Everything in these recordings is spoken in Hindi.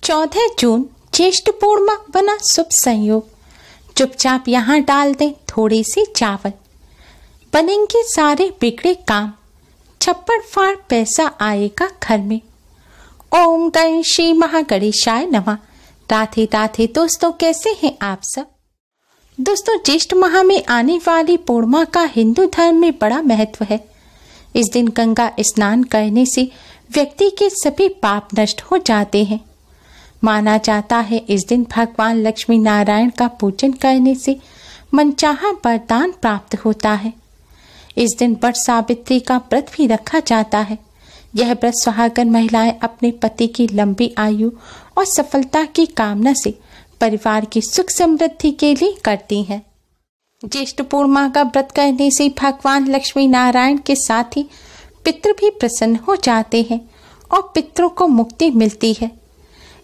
14 जून ज्येष्ठ पूर्णिमा बना शुभ संयोग। चुपचाप यहाँ डाल दें थोड़ी सी चावल, बनेंगे सारे बिगड़े काम, छप्पड़ फाड़ पैसा आएगा घर में। ओम गणेशी महागणेशाय नमः। राधे राधे दोस्तों, कैसे हैं आप सब। दोस्तों, ज्येष्ठ माह में आने वाली पूर्णिमा का हिंदू धर्म में बड़ा महत्व है। इस दिन गंगा स्नान करने से व्यक्ति के सभी पाप नष्ट हो जाते हैं। माना जाता है इस दिन भगवान लक्ष्मी नारायण का पूजन करने से मनचाहा वरदान प्राप्त होता है। इस दिन वट सावित्री का व्रत भी रखा जाता है। यह व्रत सुहागन महिलाएं अपने पति की लंबी आयु और सफलता की कामना से परिवार की सुख समृद्धि के लिए करती हैं। ज्येष्ठ पूर्णिमा का व्रत करने से भगवान लक्ष्मी नारायण के साथ ही पितृ भी प्रसन्न हो जाते हैं और पितरों को मुक्ति मिलती है।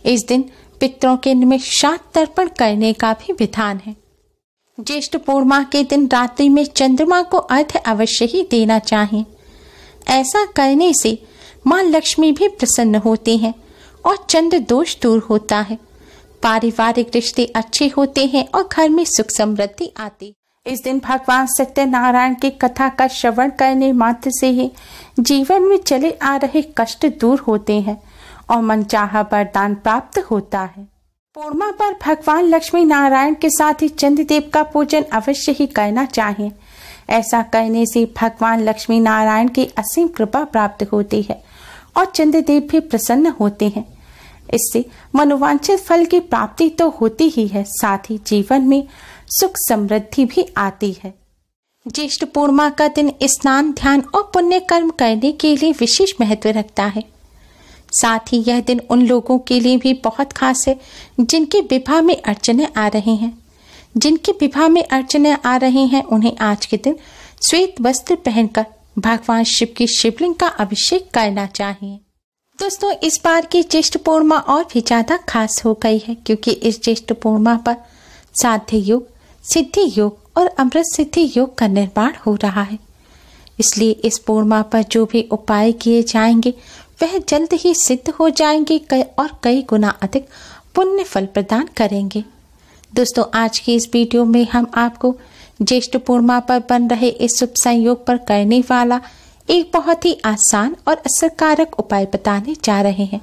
इस दिन पितरों के निमित्त श्राद्ध तर्पण करने का भी विधान है। ज्येष्ठ पूर्णिमा के दिन रात्रि में चंद्रमा को अर्घ्य अवश्य ही देना चाहिए। ऐसा करने से मां लक्ष्मी भी प्रसन्न होती हैं और चंद्र दोष दूर होता है। पारिवारिक रिश्ते अच्छे होते हैं और घर में सुख समृद्धि आती। इस दिन भगवान सत्यनारायण की कथा का श्रवण करने मात्र से ही जीवन में चले आ रहे कष्ट दूर होते हैं और मनचाहा वरदान प्राप्त होता है। पूर्णिमा पर भगवान लक्ष्मी नारायण के साथ ही चंद्रदेव का पूजन अवश्य ही करना चाहिए। ऐसा करने से भगवान लक्ष्मी नारायण की असीम कृपा प्राप्त होती है और चंद्रदेव भी प्रसन्न होते हैं। इससे मनोवांछित फल की प्राप्ति तो होती ही है, साथ ही जीवन में सुख समृद्धि भी आती है। ज्येष्ठ पूर्णिमा का दिन स्नान, ध्यान और पुण्य कर्म करने के लिए विशेष महत्व रखता है। साथ ही यह दिन उन लोगों के लिए भी बहुत खास है जिनके विवाह में अड़चने आ रहे हैं। जिनके विवाह में अड़चने आ रही हैं उन्हें आज के दिन श्वेत वस्त्र पहनकर भगवान शिव की शिवलिंग का अभिषेक करना चाहिए। दोस्तों, इस बार की ज्येष्ठ पूर्णिमा और भी ज्यादा खास हो गई है क्योंकि इस ज्येष्ठ पूर्णिमा पर साध्य योग, सिद्धि योग और अमृत सिद्धि योग का निर्माण हो रहा है। इसलिए इस पूर्णिमा पर जो भी उपाय किए जाएंगे वह जल्द ही सिद्ध हो जाएंगे और कई गुना अधिक पुण्य फल प्रदान करेंगे। दोस्तों, आज की इस वीडियो में हम आपको ज्येष्ठ पूर्णिमा पर बन रहे इस शुभ संयोग पर करने वाला एक बहुत ही आसान और असरकारक उपाय बताने जा रहे हैं।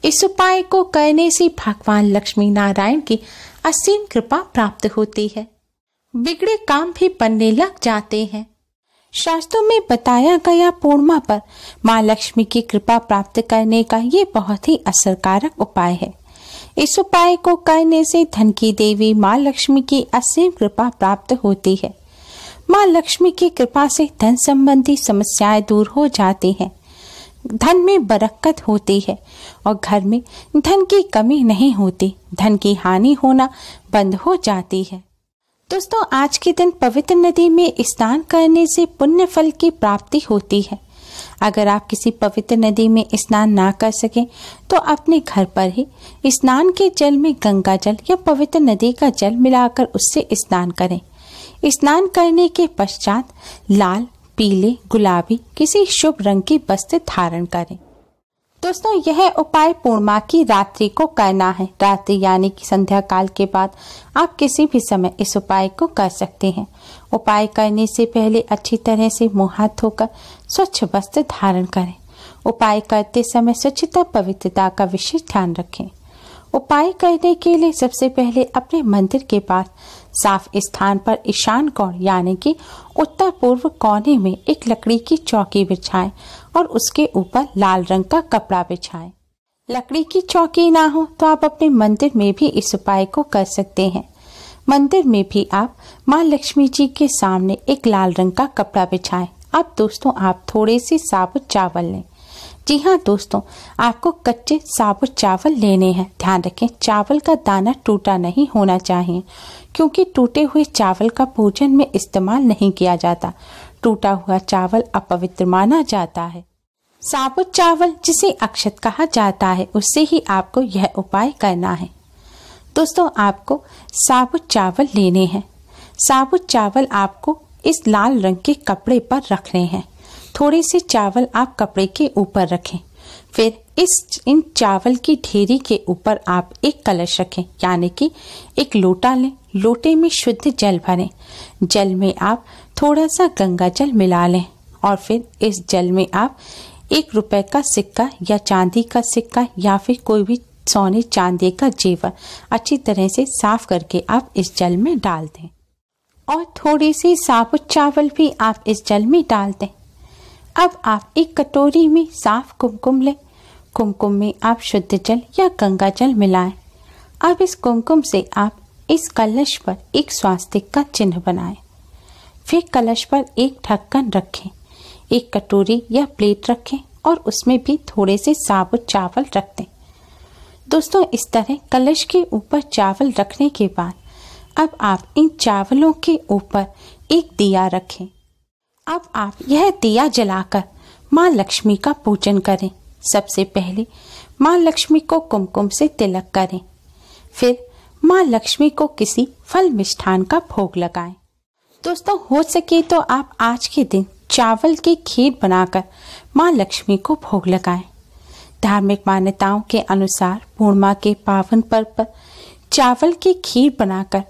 इस उपाय को करने से भगवान लक्ष्मी नारायण की असीम कृपा प्राप्त होती है। बिगड़े काम भी बनने लग जाते हैं। शास्त्रों में बताया गया पूर्णिमा पर मां लक्ष्मी की कृपा प्राप्त करने का ये बहुत ही असरकारक उपाय है। इस उपाय को करने से धन की देवी मां लक्ष्मी की असीम कृपा प्राप्त होती है। मां लक्ष्मी की कृपा से धन संबंधी समस्याएं दूर हो जाती हैं, धन में बरकत होती है और घर में धन की कमी नहीं होती, धन की हानि होना बंद हो जाती है। दोस्तों, आज के दिन पवित्र नदी में स्नान करने से पुण्य फल की प्राप्ति होती है। अगर आप किसी पवित्र नदी में स्नान ना कर सकें तो अपने घर पर ही स्नान के जल में गंगा जल या पवित्र नदी का जल मिलाकर उससे स्नान करें। स्नान करने के पश्चात लाल, पीले, गुलाबी किसी शुभ रंग की वस्त्र धारण करें। दोस्तों, यह उपाय पूर्णिमा की रात्रि को करना है। रात्रि यानी कि संध्या काल के बाद आप किसी भी समय इस उपाय को कर सकते हैं। उपाय करने से पहले अच्छी तरह से मुंह हाथ धोकर स्वच्छ वस्त्र धारण करें। उपाय करते समय स्वच्छता, पवित्रता का विशेष ध्यान रखें। उपाय करने के लिए सबसे पहले अपने मंदिर के पास साफ स्थान पर ईशान कोण यानी कि उत्तर पूर्व कोने में एक लकड़ी की चौकी बिछाएं और उसके ऊपर लाल रंग का कपड़ा बिछाएं। लकड़ी की चौकी ना हो तो आप अपने मंदिर में भी इस उपाय को कर सकते हैं। मंदिर में भी आप मां लक्ष्मी जी के सामने एक लाल रंग का कपड़ा बिछाएं। अब दोस्तों, आप थोड़े से साबुत चावल लें। जी हाँ दोस्तों, आपको कच्चे साबुत चावल लेने हैं। ध्यान रखें, चावल का दाना टूटा नहीं होना चाहिए क्योंकि टूटे हुए चावल का पूजन में इस्तेमाल नहीं किया जाता। टूटा हुआ चावल अपवित्र माना जाता है। साबुत चावल जिसे अक्षत कहा जाता है उससे ही आपको यह उपाय करना है। दोस्तों, आपको साबुत चावल लेने हैं। साबुत चावल आपको इस लाल रंग के कपड़े पर रखने हैं। थोड़े से चावल आप कपड़े के ऊपर रखें। फिर इन चावल की ढेरी के ऊपर आप एक कलश रखें, यानी कि एक लोटा लें। लोटे में शुद्ध जल भरें। जल में आप थोड़ा सा गंगा जल मिला लें और फिर इस जल में आप 1 रुपए का सिक्का या चांदी का सिक्का या फिर कोई भी सोने चांदी का जेवर अच्छी तरह से साफ करके आप इस जल में डाल दें और थोड़ी सी साबुत चावल भी आप इस जल में डाल दें। अब आप एक कटोरी में साफ कुमकुम लें। कुमकुम में आप शुद्ध जल या गंगा जल मिलाएं। अब इस कुमकुम से आप इस कलश पर एक स्वास्तिक का चिन्ह बनाएं। फिर कलश पर एक ढक्कन रखें, एक कटोरी या प्लेट रखें और उसमें भी थोड़े से साबुत चावल रख दें। दोस्तों, इस तरह कलश के ऊपर चावल रखने के बाद अब आप इन चावलों के ऊपर एक दिया रखें। अब आप यह दिया जलाकर माँ लक्ष्मी का पूजन करें। सबसे पहले माँ लक्ष्मी को कुमकुम से तिलक करें, फिर माँ लक्ष्मी को किसी फल मिष्ठान का भोग लगाएं। दोस्तों, हो सके तो आप आज के दिन चावल की खीर बनाकर माँ लक्ष्मी को भोग लगाएं। धार्मिक मान्यताओं के अनुसार पूर्णिमा के पावन पर्व पर चावल की खीर बनाकर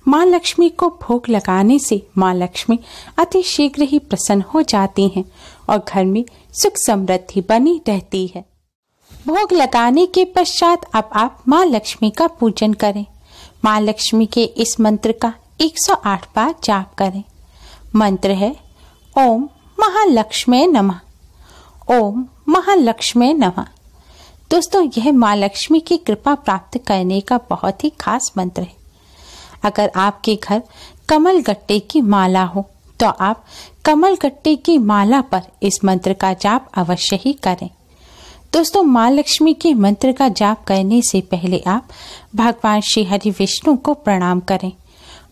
माँ लक्ष्मी को भोग लगाने से माँ लक्ष्मी अति शीघ्र ही प्रसन्न हो जाती हैं और घर में सुख समृद्धि बनी रहती है। भोग लगाने के पश्चात अब आप माँ लक्ष्मी का पूजन करें। माँ लक्ष्मी के इस मंत्र का 108 बार जाप करें। मंत्र है ओम महालक्ष्मी नमः, ओम महालक्ष्मी नमः। दोस्तों, यह माँ लक्ष्मी की कृपा प्राप्त करने का बहुत ही खास मंत्र है। अगर आपके घर कमल गट्टे की माला हो तो आप कमल गट्टे की माला पर इस मंत्र का जाप अवश्य ही करें। दोस्तों, माँ लक्ष्मी के मंत्र का जाप करने से पहले आप भगवान श्री हरि विष्णु को प्रणाम करें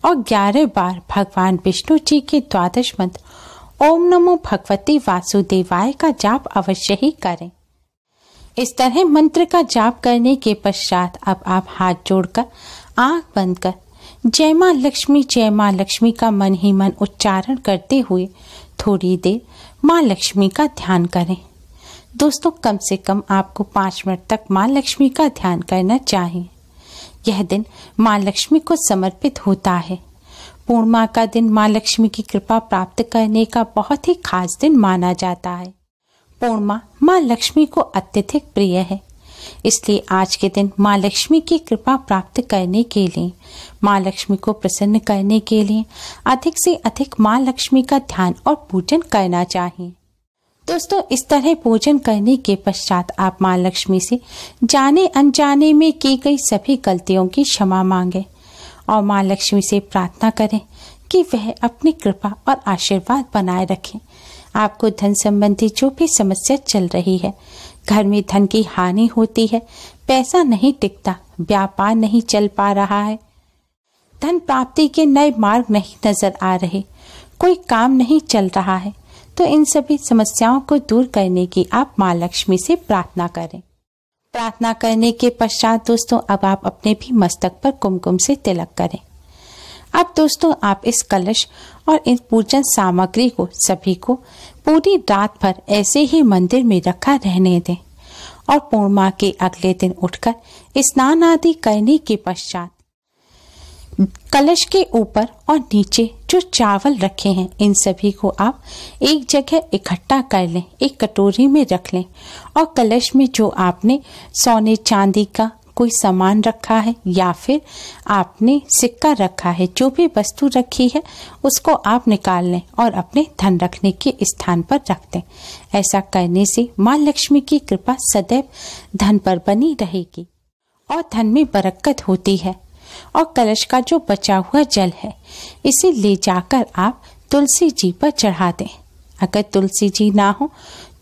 और 11 बार भगवान विष्णु जी के 12 मंत्र ओम नमो भगवते वासुदेवाय का जाप अवश्य ही करें। इस तरह मंत्र का जाप करने के पश्चात अब आप हाथ जोड़कर आंख बंद कर जय माँ लक्ष्मी का मन ही मन उच्चारण करते हुए थोड़ी देर माँ लक्ष्मी का ध्यान करें। दोस्तों, कम से कम आपको 5 मिनट तक माँ लक्ष्मी का ध्यान करना चाहिए। यह दिन माँ लक्ष्मी को समर्पित होता है। पूर्णिमा का दिन माँ लक्ष्मी की कृपा प्राप्त करने का बहुत ही खास दिन माना जाता है। पूर्णिमा माँ लक्ष्मी को अत्यधिक प्रिय है, इसलिए आज के दिन माँ लक्ष्मी की कृपा प्राप्त करने के लिए, माँ लक्ष्मी को प्रसन्न करने के लिए अधिक से अधिक माँ लक्ष्मी का ध्यान और पूजन करना चाहिए। दोस्तों, इस तरह पूजन करने के पश्चात आप माँ लक्ष्मी से जाने अनजाने में की गई सभी गलतियों की क्षमा मांगे और माँ लक्ष्मी से प्रार्थना करें कि वह अपनी कृपा और आशीर्वाद बनाए रखें। आपको धन संबंधी जो भी समस्या चल रही है, घर में धन की हानि होती है, पैसा नहीं टिकता, व्यापार नहीं चल पा रहा है, धन प्राप्ति के नए मार्ग नहीं नजर आ रहे, कोई काम नहीं चल रहा है, तो इन सभी समस्याओं को दूर करने की आप माँ लक्ष्मी से प्रार्थना करें। प्रार्थना करने के पश्चात दोस्तों, अब आप अपने भी मस्तक पर कुमकुम से तिलक करें। अब दोस्तों, आप इस कलश और इन पूजन सामग्री को सभी को पूरी रात भर ऐसे ही मंदिर में रखा रहने दें और पूर्णिमा के अगले दिन उठकर स्नान आदि करने के पश्चात कलश के ऊपर और नीचे जो चावल रखे हैं, इन सभी को आप एक जगह इकट्ठा कर लें, एक कटोरी में रख लें और कलश में जो आपने सोने चांदी का कोई सामान रखा है या फिर आपने सिक्का रखा है, जो भी वस्तु रखी है उसको आप निकाल लें और अपने धन रखने के स्थान पर रख दें। ऐसा करने से माँ लक्ष्मी की कृपा सदैव धन पर बनी रहेगी और धन में बरकत होती है। और कलश का जो बचा हुआ जल है, इसे ले जाकर आप तुलसी जी पर चढ़ा दें। अगर तुलसी जी ना हो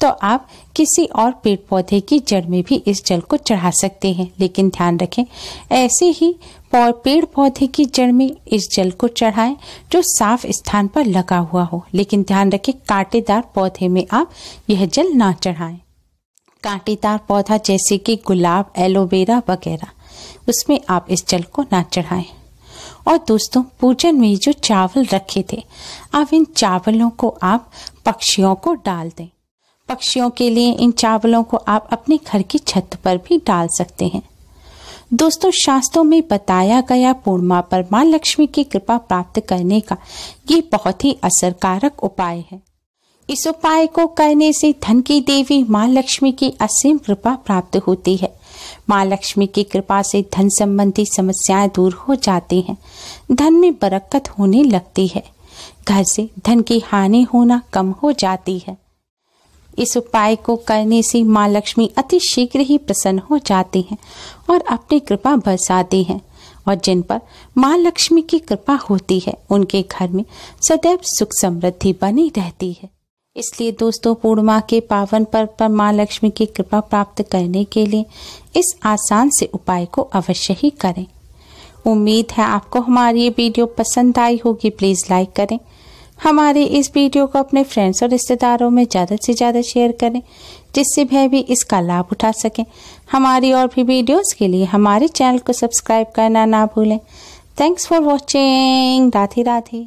तो आप किसी और पेड़ पौधे की जड़ में भी इस जल को चढ़ा सकते हैं, लेकिन ध्यान रखें ऐसे ही पेड़ पौधे की जड़ में इस जल को चढ़ाएं जो साफ स्थान पर लगा हुआ हो, लेकिन ध्यान रखें कांटेदार पौधे में आप यह जल ना चढ़ाएं। कांटेदार पौधा जैसे कि गुलाब, एलोवेरा वगैरह, उसमें आप इस जल को ना चढ़ाएं। और दोस्तों, पूजन में जो चावल रखे थे, अब इन चावलों को आप पक्षियों को डाल दें। पक्षियों के लिए इन चावलों को आप अपने घर की छत पर भी डाल सकते हैं। दोस्तों, शास्त्रों में बताया गया पूर्णिमा पर मां लक्ष्मी की कृपा प्राप्त करने का ये बहुत ही असरकारक उपाय है। इस उपाय को करने से धन की देवी मां लक्ष्मी की असीम कृपा प्राप्त होती है। मां लक्ष्मी की कृपा से धन संबंधी समस्याएं दूर हो जाती हैं, धन में बरकत होने लगती है, घर से धन की हानि होना कम हो जाती है। इस उपाय को करने से मां लक्ष्मी अति शीघ्र ही प्रसन्न हो जाती हैं और अपनी कृपा बरसाती हैं, और जिन पर मां लक्ष्मी की कृपा होती है उनके घर में सदैव सुख समृद्धि बनी रहती है। इसलिए दोस्तों, पूर्णिमा के पावन पर्व पर मां लक्ष्मी की कृपा प्राप्त करने के लिए इस आसान से उपाय को अवश्य ही करें। उम्मीद है आपको हमारी ये वीडियो पसंद आई होगी। प्लीज़ लाइक करें, हमारे इस वीडियो को अपने फ्रेंड्स और रिश्तेदारों में ज़्यादा से ज़्यादा शेयर करें, जिससे वह भी इसका लाभ उठा सकें। हमारी और भी वीडियोस के लिए हमारे चैनल को सब्सक्राइब करना ना भूलें। Thanks for watching. Radhe Radhe.